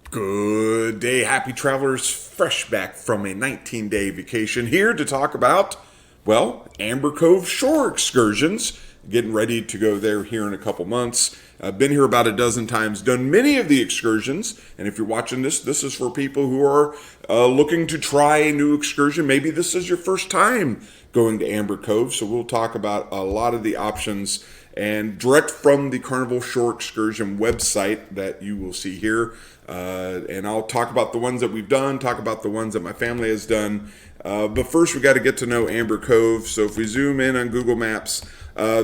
Good day, happy travelers, fresh back from a 19-day vacation, here to talk about, well, Amber Cove shore excursions. Getting ready to go there here in a couple months. I've been here about a dozen times, done many of the excursions, and if you're watching this, this is for people who are looking to try a new excursion. Maybe this is your first time going to Amber Cove, so we'll talk about a lot of the options and direct from the Carnival Shore Excursion website that you will see here. And I'll talk about the ones that we've done, talk about the ones that my family has done. But first, we got to get to know Amber Cove. So if we zoom in on Google Maps,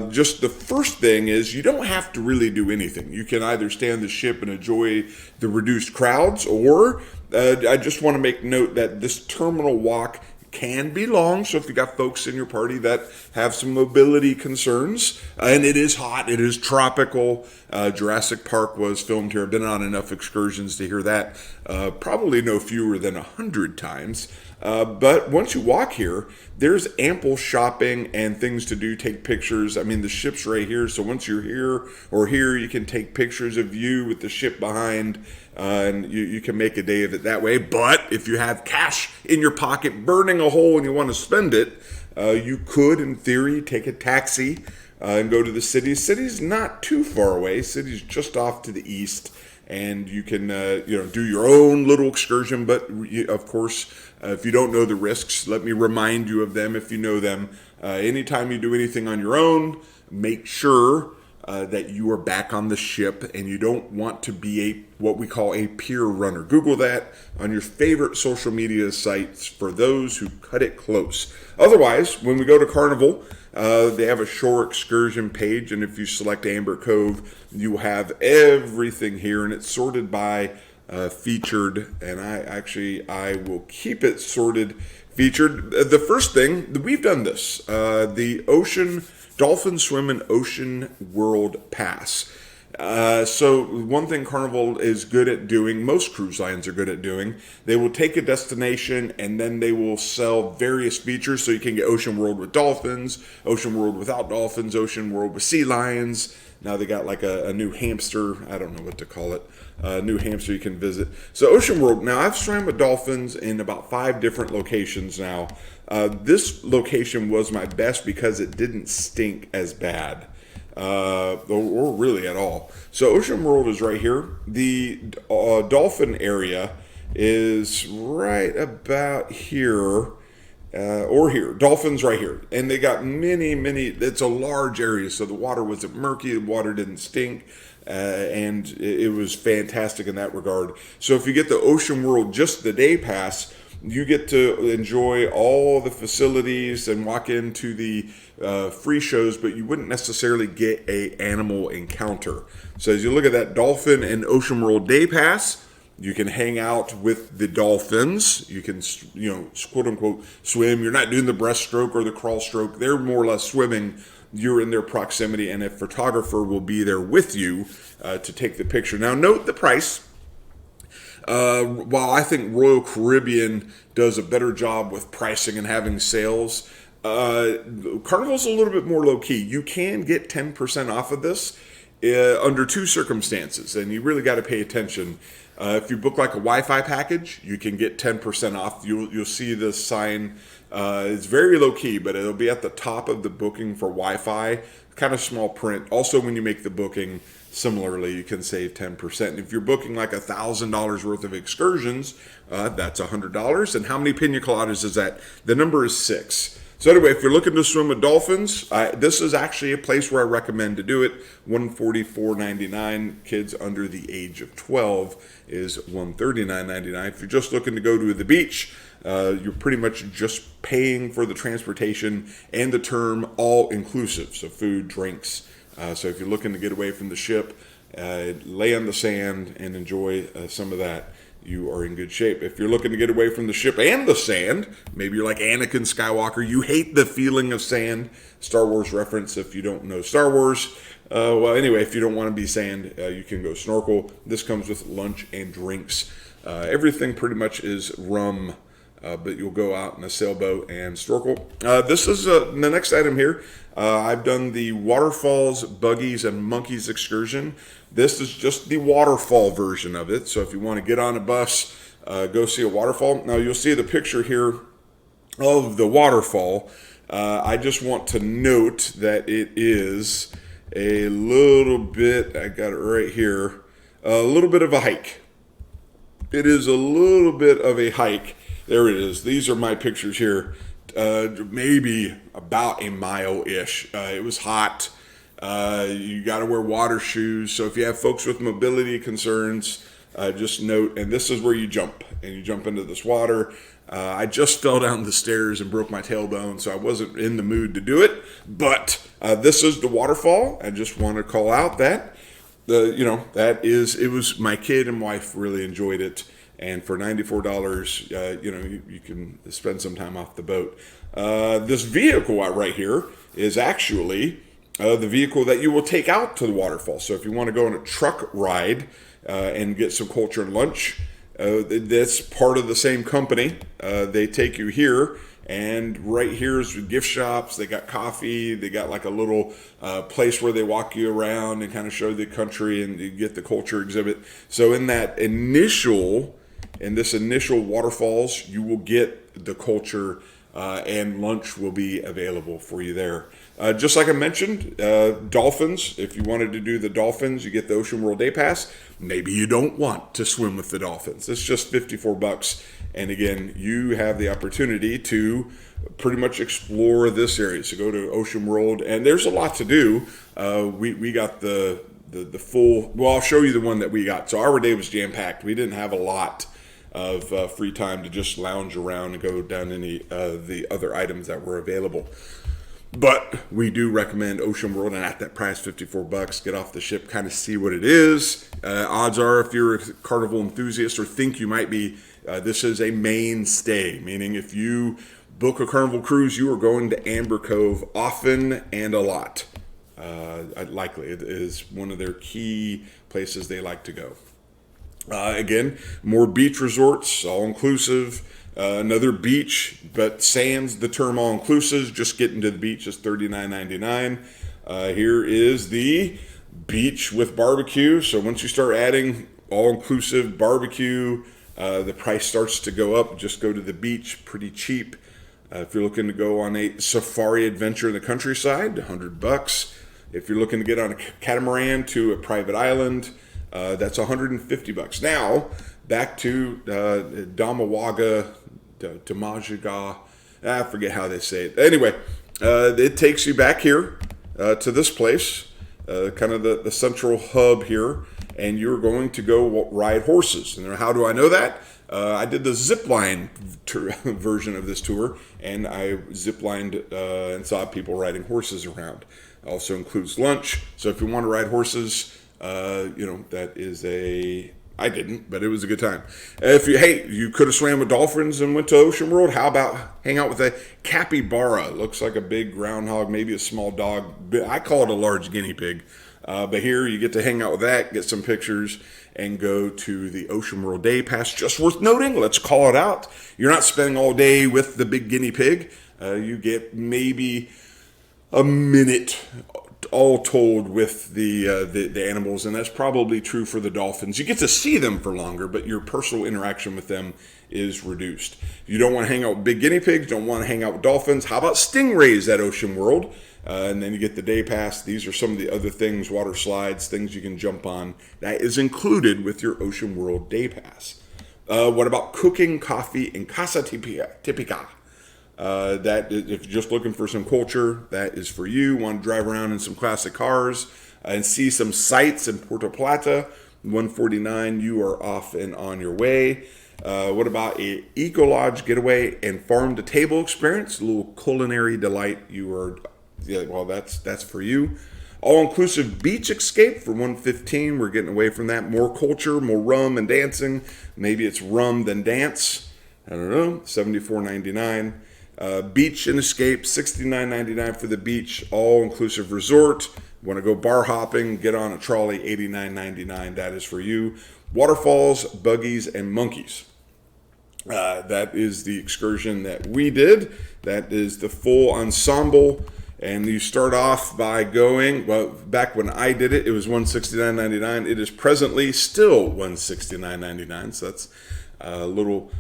just the first thing is you don't have to really do anything. You can either stay on the ship and enjoy the reduced crowds, or I just want to make note that this terminal walk can be long, so if you got folks in your party that have some mobility concerns, and it is hot, it is tropical. Jurassic Park was filmed here. I've been on enough excursions to hear that probably no fewer than 100 times. But once you walk here, there's ample shopping and things to do, take pictures. I mean, the ship's right here, so once you're here or here, you can take pictures of you with the ship behind, and you can make a day of it that way. But if you have cash in your pocket burning a hole and you want to spend it, you could, in theory, take a taxi and go to the city. City's not too far away. City's just off to the east, and you can do your own little excursion. But of course, if you don't know the risks, let me remind you of them if you know them. Anytime you do anything on your own, make sure that you are back on the ship, and you don't want to be what we call a pier runner. Google that on your favorite social media sites for those who cut it close. Otherwise, when we go to Carnival, they have a shore excursion page, and if you select Amber Cove, you have everything here, and it's sorted by featured, and I will keep it sorted featured. The first thing, we've done this, the Dolphin Swim and Ocean World Pass. So one thing Carnival is good at doing, most cruise lines are good at doing, they will take a destination and then they will sell various features. So you can get Ocean World with dolphins, Ocean World without dolphins, Ocean World with sea lions. Now they got like a new hamster, I don't know what to call it, a new hamster you can visit. So Ocean World, now I've swam with dolphins in about 5 different locations now. This location was my best because it didn't stink as bad. Or really at all. So Ocean World is right here. The dolphin area is right about here, or here. Dolphins right here. And they got many, it's a large area, so the water wasn't murky, the water didn't stink, and it was fantastic in that regard. So if you get the Ocean World, just the day pass, you get to enjoy all the facilities and walk into the free shows, but you wouldn't necessarily get a animal encounter. So as you look at that Dolphin and Ocean World Day Pass, you can hang out with the dolphins. You can, quote unquote, swim. You're not doing the breaststroke or the crawl stroke. They're more or less swimming. You're in their proximity, and a photographer will be there with you to take the picture. Now, note the price. While I think Royal Caribbean does a better job with pricing and having sales, Carnival's a little bit more low-key. You can get 10% off of this under 2 circumstances, and you really got to pay attention. If you book like a Wi-Fi package, you can get 10% off. You'll see the sign. It's very low-key, but it'll be at the top of the booking for Wi-Fi, kind of small print. Also, when you make the booking, similarly, you can save 10%. If you're booking like $1,000 worth of excursions, that's $100. And how many pina coladas is that? The number is 6. So anyway, if you're looking to swim with dolphins, this is actually a place where I recommend to do it. $144.99. Kids under the age of 12 is $139.99. If you're just looking to go to the beach, you're pretty much just paying for the transportation and the term all-inclusive, so food, drinks. So if you're looking to get away from the ship, lay on the sand and enjoy some of that, you are in good shape. If you're looking to get away from the ship and the sand, maybe you're like Anakin Skywalker, you hate the feeling of sand. Star Wars reference if you don't know Star Wars. Well, anyway, if you don't want to be sand, you can go snorkel. This comes with lunch and drinks. Everything pretty much is rum but you'll go out in a sailboat and snorkel. This is the next item here. I've done the Waterfalls, Buggies, and Monkeys excursion. This is just the waterfall version of it. So if you want to get on a bus, go see a waterfall. Now you'll see the picture here of the waterfall. I just want to note that it is a little bit, I got it right here, a little bit of a hike. It is a little bit of a hike. There it is. These are my pictures here. Maybe about a mile-ish. It was hot. You got to wear water shoes. So if you have folks with mobility concerns, just note, and this is where you jump. And you jump into this water. I just fell down the stairs and broke my tailbone, so I wasn't in the mood to do it. But this is the waterfall. I just want to call out that. It was, my kid and wife really enjoyed it. And for $94, you can spend some time off the boat. This vehicle right here is actually the vehicle that you will take out to the waterfall. So if you want to go on a truck ride and get some culture and lunch, that's part of the same company. They take you here. And right here is gift shops. They got coffee. They got like a little place where they walk you around and kind of show the country and you get the culture exhibit. So in this initial waterfalls, you will get the culture and lunch will be available for you there. Just like I mentioned, dolphins. If you wanted to do the dolphins, you get the Ocean World Day Pass. Maybe you don't want to swim with the dolphins. It's just $54. And again, you have the opportunity to pretty much explore this area. So go to Ocean World, and there's a lot to do. We got the full. Well, I'll show you the one that we got. So our day was jam packed. We didn't have a lot of free time to just lounge around and go down any of the other items that were available. But we do recommend Ocean World, and at that price, $54, get off the ship, kind of see what it is. Odds are, if you're a Carnival enthusiast or think you might be, this is a mainstay, meaning if you book a Carnival cruise, you are going to Amber Cove often and a lot. Likely, it is one of their key places they like to go. Again, more beach resorts, all-inclusive. Another beach, but sans the term all-inclusive, just getting to the beach is $39.99. Here is the beach with barbecue. So once you start adding all-inclusive barbecue, the price starts to go up. Just go to the beach, pretty cheap. If you're looking to go on a safari adventure in the countryside, $100. If you're looking to get on a catamaran to a private island, that's $150. Now, back to Damawaga, I forget how they say it. Anyway, it takes you back here to this place, kind of the central hub here, and you're going to go ride horses. And how do I know that? I did the zipline version of this tour, and I ziplined and saw people riding horses around. Also includes lunch. So if you want to ride horses, that is I didn't, but it was a good time. You could have swam with dolphins and went to Ocean World. How about hang out with a capybara? Looks like a big groundhog, maybe a small dog. I call it a large guinea pig. But here you get to hang out with that, get some pictures, and go to the Ocean World Day Pass. Just worth noting, let's call it out. You're not spending all day with the big guinea pig. You get maybe a minute all told with the animals, and that's probably true for the dolphins. You get to see them for longer, but your personal interaction with them is reduced. You don't want to hang out with big guinea pigs, don't want to hang out with dolphins. How about stingrays at Ocean World? And then you get the day pass. These are some of the other things, water slides, things you can jump on. That is included with your Ocean World Day Pass. What about cooking, coffee, and casa típica? That if you're just looking for some culture, that is for you. Want to drive around in some classic cars and see some sights in Puerto Plata, $149, you are off and on your way. What about a eco lodge getaway and farm to table experience? A little culinary delight. That's for you. All-inclusive beach escape for $115. We're getting away from that. More culture, more rum and dancing. Maybe it's rum than dance. I don't know. $74.99. Beach and escape, $69.99 for the beach. All-inclusive resort. Want to go bar hopping? Get on a trolley, $89.99. That is for you. Waterfalls, buggies, and monkeys. That is the excursion that we did. That is the full ensemble. And you start off by going, well, back when I did it, it was $169.99. It is presently still $169.99. So that's a little,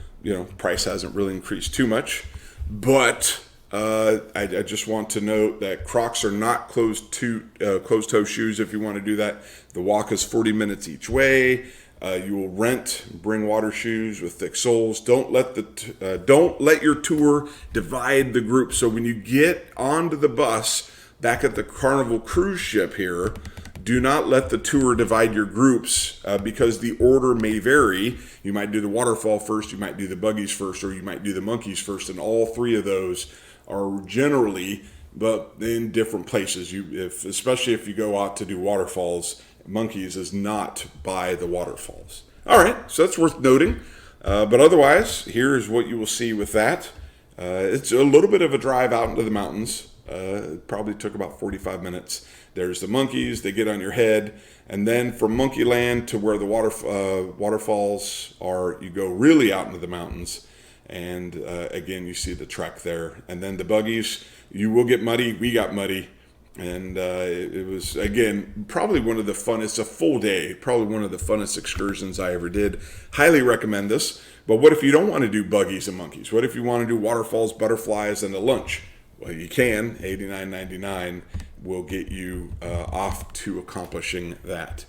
price hasn't really increased too much. But I just want to note that Crocs are not closed-toe shoes if you want to do that. The walk is 40 minutes each way. You will bring water shoes with thick soles. Don't let your tour divide the group. So when you get onto the bus back at the Carnival cruise ship here, do not let the tour divide your groups because the order may vary. You might do the waterfall first, you might do the buggies first, or you might do the monkeys first, and all three of those are generally, but in different places. Especially if you go out to do waterfalls, monkeys is not by the waterfalls. All right, so that's worth noting. But otherwise, here is what you will see with that. It's a little bit of a drive out into the mountains. It probably took about 45 minutes. There's the monkeys, they get on your head. And then from Monkeyland to where the waterfalls are, you go really out into the mountains. And again, you see the trek there. And then the buggies, you will get muddy. We got muddy. And it was, again, probably one of the funnest, a full day, probably one of the funnest excursions I ever did. Highly recommend this. But what if you don't want to do buggies and monkeys? What if you want to do waterfalls, butterflies, and a lunch? Well, you can. $89.99 will get you off to accomplishing that.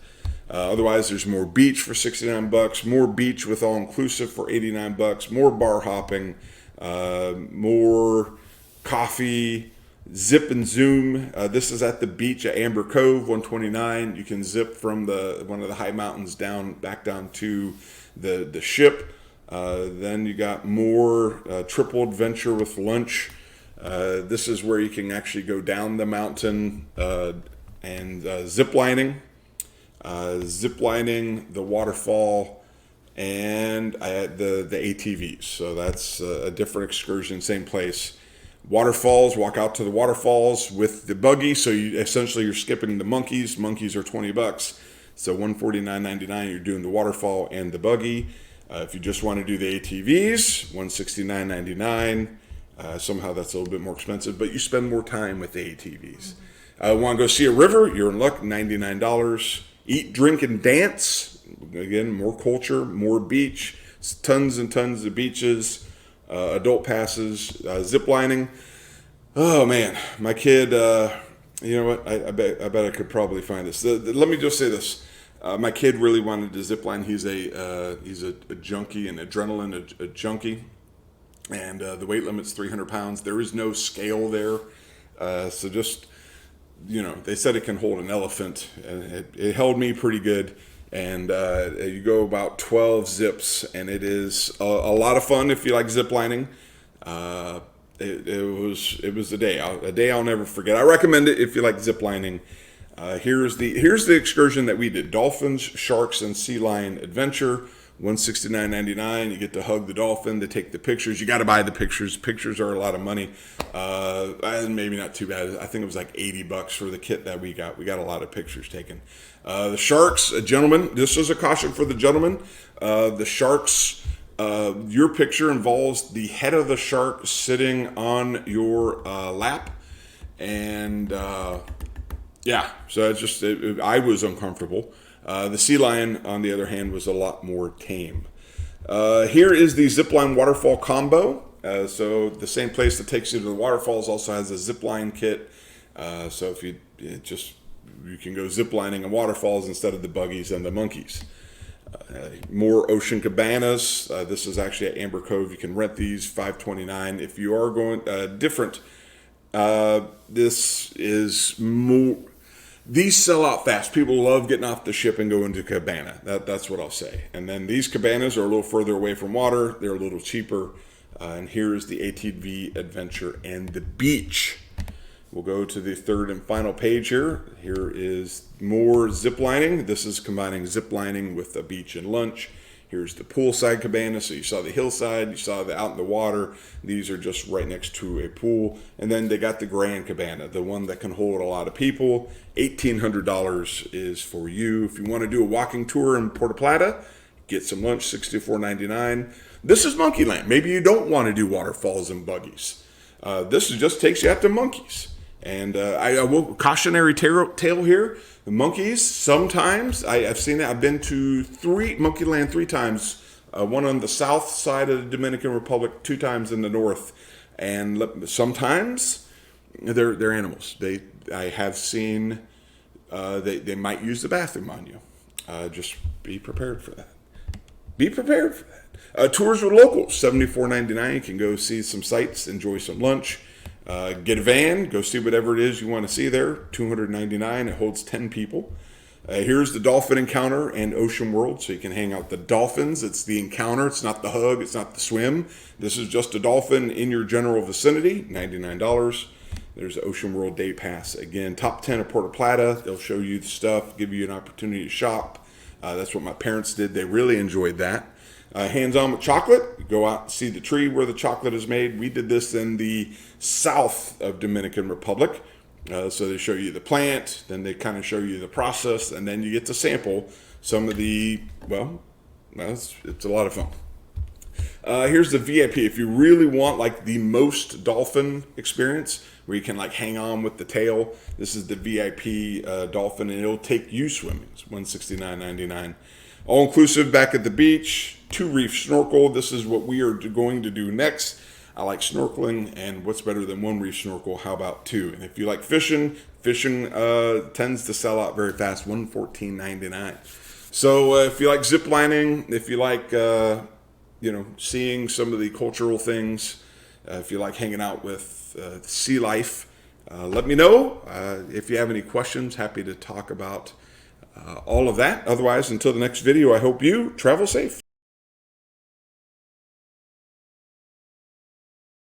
Otherwise, there's more beach for $69, more beach with all-inclusive for $89, more bar hopping, more coffee, zip and zoom. This is at the beach at Amber Cove, 129. You can zip from one of the high mountains back down to the ship. Then you got more triple adventure with lunch. This is where you can actually go down the mountain and zip lining, the waterfall, and the ATVs. So that's a different excursion, same place. Waterfalls, walk out to the waterfalls with the buggy. So you're skipping the monkeys. Monkeys are $20. So $149.99, you're doing the waterfall and the buggy. If you just want to do the ATVs, $169.99. Somehow that's a little bit more expensive, but you spend more time with the ATVs. Want to go see a river? You're in luck, $99. Eat, drink, and dance. Again, more culture, more beach, tons and tons of beaches. Adult passes, zip lining. Oh man, my kid. You know what? I bet I could probably find this. Let me just say this. My kid really wanted to zip line. He's a junkie, an adrenaline a junkie, and the weight limit's 300 pounds. There is no scale there, so just they said it can hold an elephant, and it held me pretty good. And you go about 12 zips, and it is a lot of fun if you like zip lining. It was a day I'll never forget. I recommend it if you like zip lining. Here's the excursion that we did: dolphins, sharks, and sea lion adventure. $169.99. You get to hug the dolphin, to take the pictures. You got to buy the pictures. Pictures are a lot of money. Maybe not too bad. I think it was like $80 for the kit that we got. We got a lot of pictures taken. The sharks, a gentleman. This is a caution for the gentleman. The sharks. Your picture involves the head of the shark sitting on your lap, and yeah. So it's just I was uncomfortable. The sea lion, on the other hand, was a lot more tame. Here is the zipline waterfall combo. So the same place that takes you to the waterfalls also has a zipline kit. So if you can go ziplining and waterfalls instead of the buggies and the monkeys. More ocean cabanas. This is actually at Amber Cove. You can rent these, $529. If you are going different, this is more. These sell out fast. People love getting off the ship and going to cabana. That's what I'll say. And then these cabanas are a little further away from water. They're a little cheaper. And here is the ATV adventure and the beach. We'll go to the third and final page here. Here is more zip lining. This is combining zip lining with the beach and lunch. Here's the poolside cabana. So you saw the hillside, you saw the out in the water. These are just right next to a pool. And then they got the grand cabana, the one that can hold a lot of people. $1,800 is for you. If you want to do a walking tour in Puerto Plata, get some lunch, $64.99. This is Monkey Land. Maybe you don't want to do waterfalls and buggies. This just takes you out to monkeys. And I will cautionary tale here. The monkeys, sometimes, I've seen it. I've been to Monkey Land 3 times. One on the south side of the Dominican Republic, 2 times in the north. And sometimes they're animals. I have seen they might use the bathroom on you. Just be prepared for that. Be prepared for that. Tours with locals, $74.99. You can go see some sights, enjoy some lunch. Get a van, go see whatever it is you want to see there, $299. It holds 10 people. Here's the dolphin encounter and ocean world, so you can hang out with the dolphins. It's the encounter, it's not the hug, it's not the swim. This is just a dolphin in your general vicinity, $99. There's the Ocean World Day Pass. Again, top 10 of Puerto Plata. They'll show you the stuff, give you an opportunity to shop. That's what my parents did. They really enjoyed that. Hands-on with chocolate. You go out and see the tree where the chocolate is made. We did this in the south of Dominican Republic. So they show you the plant, then they kind of show you the process, and then you get to sample some of the, it's a lot of fun. Here's the VIP. If you really want like the most dolphin experience, where you can like hang on with the tail, this is the VIP dolphin, and it'll take you swimming. It's $169.99. All inclusive back at the beach, 2 reef snorkel. This is what we are going to do next. I like snorkeling, and what's better than 1 reef snorkel? How about 2? And if you like fishing tends to sell out very fast, $114.99. So if you like zip lining, if you like seeing some of the cultural things, if you like hanging out with sea life, let me know. If you have any questions, happy to talk about all of that. Otherwise, until the next video, I hope you travel safe.